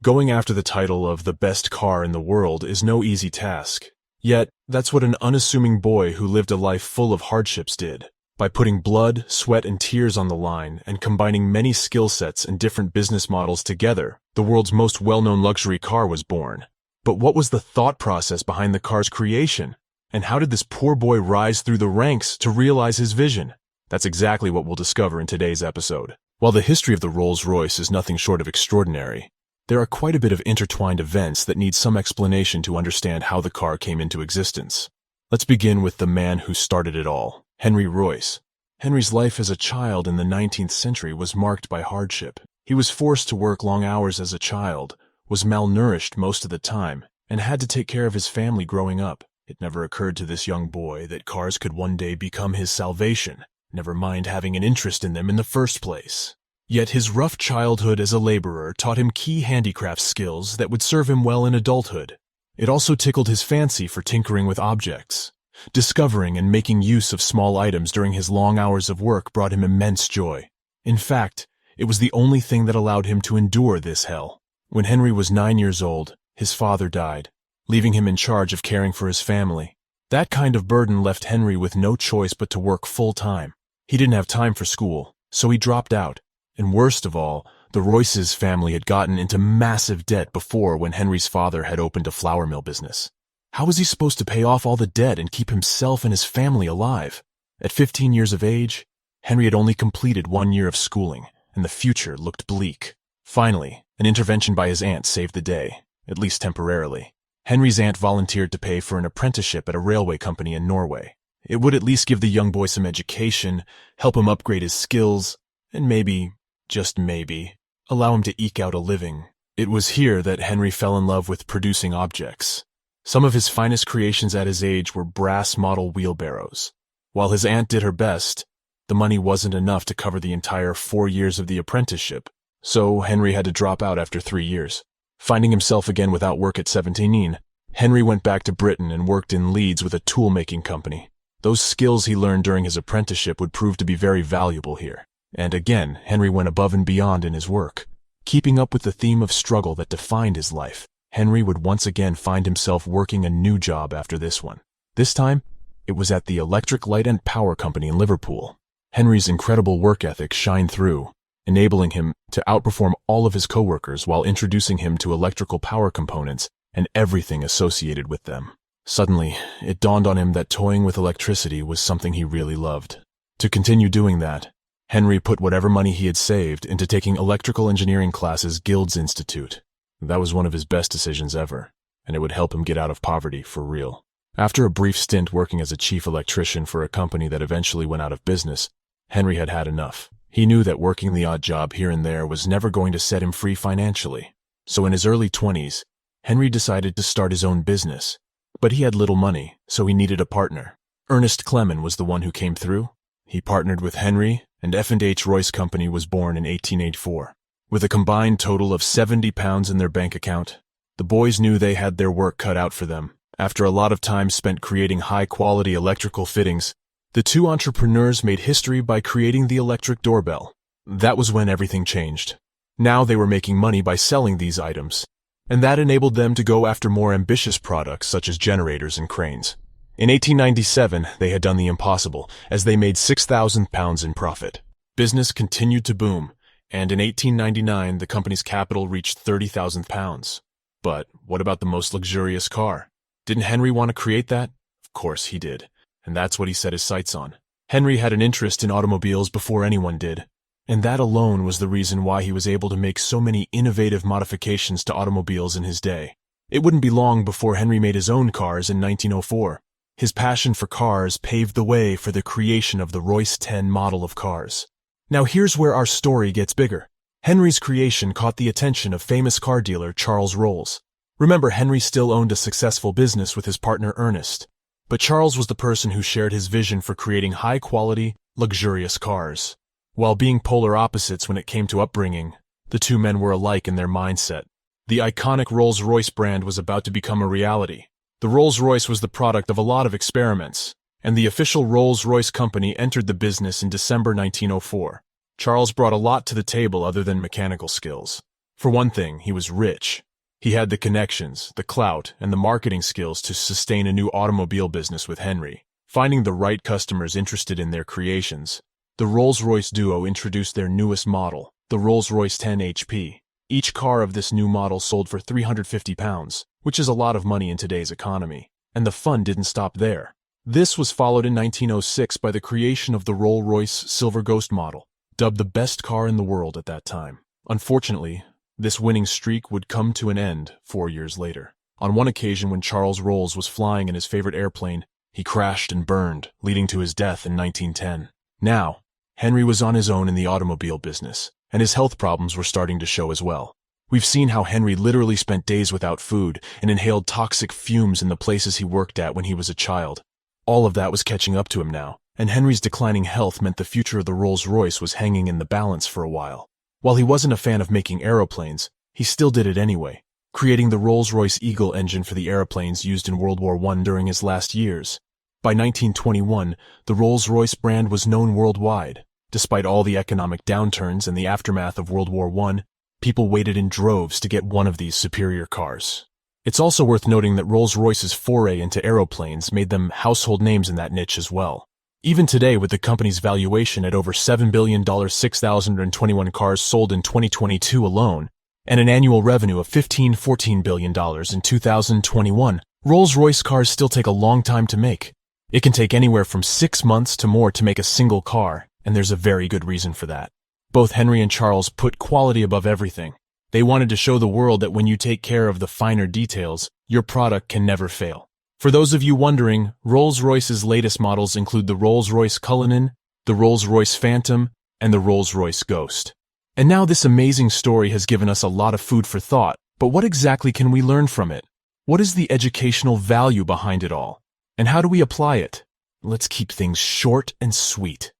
Going after the title of the best car in the world is no easy task. Yet, that's what an unassuming boy who lived a life full of hardships did. By putting blood, sweat, and tears on the line and combining many skill sets and different business models together, the world's most well-known luxury car was born. But what was the thought process behind the car's creation? And how did this poor boy rise through the ranks to realize his vision? That's exactly what we'll discover in today's episode. While the history of the Rolls-Royce is nothing short of extraordinary, there are quite a bit of intertwined events that need some explanation to understand how the car came into existence. Let's begin with the man who started it all, Henry Royce. Henry's life as a child in the 19th century was marked by hardship. He was forced to work long hours as a child, was malnourished most of the time, and had to take care of his family growing up. It never occurred to this young boy that cars could one day become his salvation, never mind having an interest in them in the first place. Yet his rough childhood as a laborer taught him key handicraft skills that would serve him well in adulthood. It also tickled his fancy for tinkering with objects. Discovering and making use of small items during his long hours of work brought him immense joy. In fact, it was the only thing that allowed him to endure this hell. When Henry was 9 years old, his father died, leaving him in charge of caring for his family. That kind of burden left Henry with no choice but to work full-time. He didn't have time for school, so he dropped out. And worst of all, the Royces' family had gotten into massive debt before when Henry's father had opened a flour mill business. How was he supposed to pay off all the debt and keep himself and his family alive? At 15 years of age, Henry had only completed 1 year of schooling, and the future looked bleak. Finally, an intervention by his aunt saved the day, at least temporarily. Henry's aunt volunteered to pay for an apprenticeship at a railway company in Norway. It would at least give the young boy some education, help him upgrade his skills, and maybe, just maybe, allow him to eke out a living. It was here that Henry fell in love with producing objects. Some of his finest creations at his age were brass model wheelbarrows. While his aunt did her best, the money wasn't enough to cover the entire 4 years of the apprenticeship, so Henry had to drop out after 3 years. Finding himself again without work at 17, Henry went back to Britain and worked in Leeds with a tool-making company. Those skills he learned during his apprenticeship would prove to be very valuable here. And again, Henry went above and beyond in his work. Keeping up with the theme of struggle that defined his life, Henry would once again find himself working a new job after this one. This time, it was at the Electric Light and Power Company in Liverpool. Henry's incredible work ethic shined through, enabling him to outperform all of his coworkers while introducing him to electrical power components and everything associated with them. Suddenly, it dawned on him that toying with electricity was something he really loved. To continue doing that, Henry put whatever money he had saved into taking electrical engineering classes Guilds Institute. That was one of his best decisions ever, and it would help him get out of poverty for real. After a brief stint working as a chief electrician for a company that eventually went out of business, Henry had had enough. He knew that working the odd job here and there was never going to set him free financially. So in his early 20s, Henry decided to start his own business. But he had little money, so he needed a partner. Ernest Clemen was the one who came through. He partnered with Henry, and F&H Royce Company was born in 1884. With a combined total of £70 in their bank account, the boys knew they had their work cut out for them. After a lot of time spent creating high-quality electrical fittings, the two entrepreneurs made history by creating the electric doorbell. That was when everything changed. Now they were making money by selling these items, and that enabled them to go after more ambitious products such as generators and cranes. In 1897, they had done the impossible, as they made £6,000 in profit. Business continued to boom, and in 1899, the company's capital reached £30,000. But what about the most luxurious car? Didn't Henry want to create that? Of course he did, and that's what he set his sights on. Henry had an interest in automobiles before anyone did, and that alone was the reason why he was able to make so many innovative modifications to automobiles in his day. It wouldn't be long before Henry made his own cars in 1904. His passion for cars paved the way for the creation of the Royce 10 model of cars. Now here's where our story gets bigger. Henry's creation caught the attention of famous car dealer Charles Rolls. Remember, Henry still owned a successful business with his partner Ernest, but Charles was the person who shared his vision for creating high-quality, luxurious cars. While being polar opposites when it came to upbringing, the two men were alike in their mindset. The iconic Rolls-Royce brand was about to become a reality. The Rolls-Royce was the product of a lot of experiments, and the official Rolls-Royce company entered the business in December 1904. Charles brought a lot to the table other than mechanical skills. For one thing, he was rich. He had the connections, the clout, and the marketing skills to sustain a new automobile business with Henry. Finding the right customers interested in their creations, the Rolls-Royce duo introduced their newest model, the Rolls-Royce 10 HP. Each car of this new model sold for £350, which is a lot of money in today's economy. And the fun didn't stop there. This was followed in 1906 by the creation of the Rolls-Royce Silver Ghost model, dubbed the best car in the world at that time. Unfortunately, this winning streak would come to an end 4 years later. On one occasion when Charles Rolls was flying in his favorite airplane, he crashed and burned, leading to his death in 1910. Now, Henry was on his own in the automobile business, and his health problems were starting to show as well. We've seen how Henry literally spent days without food and inhaled toxic fumes in the places he worked at when he was a child. All of that was catching up to him now, and Henry's declining health meant the future of the Rolls-Royce was hanging in the balance for a while. While he wasn't a fan of making aeroplanes, he still did it anyway, creating the Rolls-Royce Eagle engine for the airplanes used in World War I during his last years. By 1921, the Rolls-Royce brand was known worldwide. Despite all the economic downturns and the aftermath of World War I, people waited in droves to get one of these superior cars. It's also worth noting that Rolls-Royce's foray into aeroplanes made them household names in that niche as well. Even today, with the company's valuation at over $7 billion, 6,021 cars sold in 2022 alone, and an annual revenue of $14 billion in 2021, Rolls-Royce cars still take a long time to make. It can take anywhere from 6 months to more to make a single car, and there's a very good reason for that. Both Henry and Charles put quality above everything. They wanted to show the world that when you take care of the finer details, your product can never fail. For those of you wondering, Rolls-Royce's latest models include the Rolls-Royce Cullinan, the Rolls-Royce Phantom, and the Rolls-Royce Ghost. And now this amazing story has given us a lot of food for thought, but what exactly can we learn from it? What is the educational value behind it all? And how do we apply it? Let's keep things short and sweet.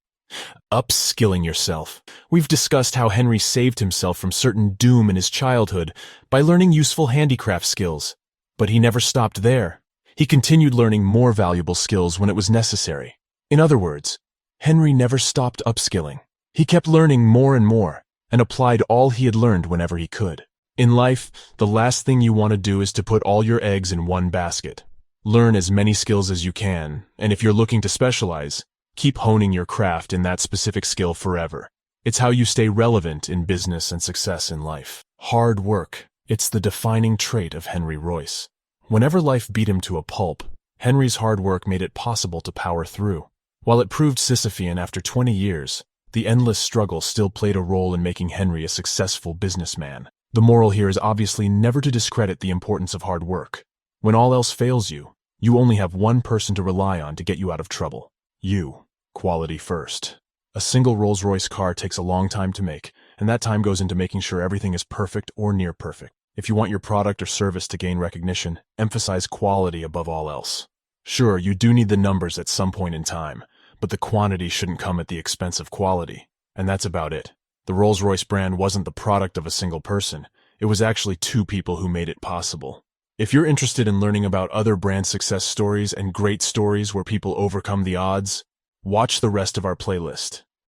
Upskilling yourself. We've discussed how Henry saved himself from certain doom in his childhood by learning useful handicraft skills. But he never stopped there. He continued learning more valuable skills when it was necessary. In other words, Henry never stopped upskilling. He kept learning more and more, and applied all he had learned whenever he could. In life, the last thing you want to do is to put all your eggs in one basket. Learn as many skills as you can, and if you're looking to specialize, keep honing your craft in that specific skill forever. It's how you stay relevant in business and success in life. Hard work. It's the defining trait of Henry Royce. Whenever life beat him to a pulp, Henry's hard work made it possible to power through. While it proved Sisyphean after 20 years, the endless struggle still played a role in making Henry a successful businessman. The moral here is obviously never to discredit the importance of hard work. When all else fails you, you only have one person to rely on to get you out of trouble. You. Quality first. A single Rolls-Royce car takes a long time to make, and that time goes into making sure everything is perfect or near perfect. If you want your product or service to gain recognition, emphasize quality above all else. Sure, you do need the numbers at some point in time, but the quantity shouldn't come at the expense of quality. And that's about it. The Rolls-Royce brand wasn't the product of a single person. It was actually two people who made it possible. If you're interested in learning about other brand success stories and great stories where people overcome the odds, watch the rest of our playlist.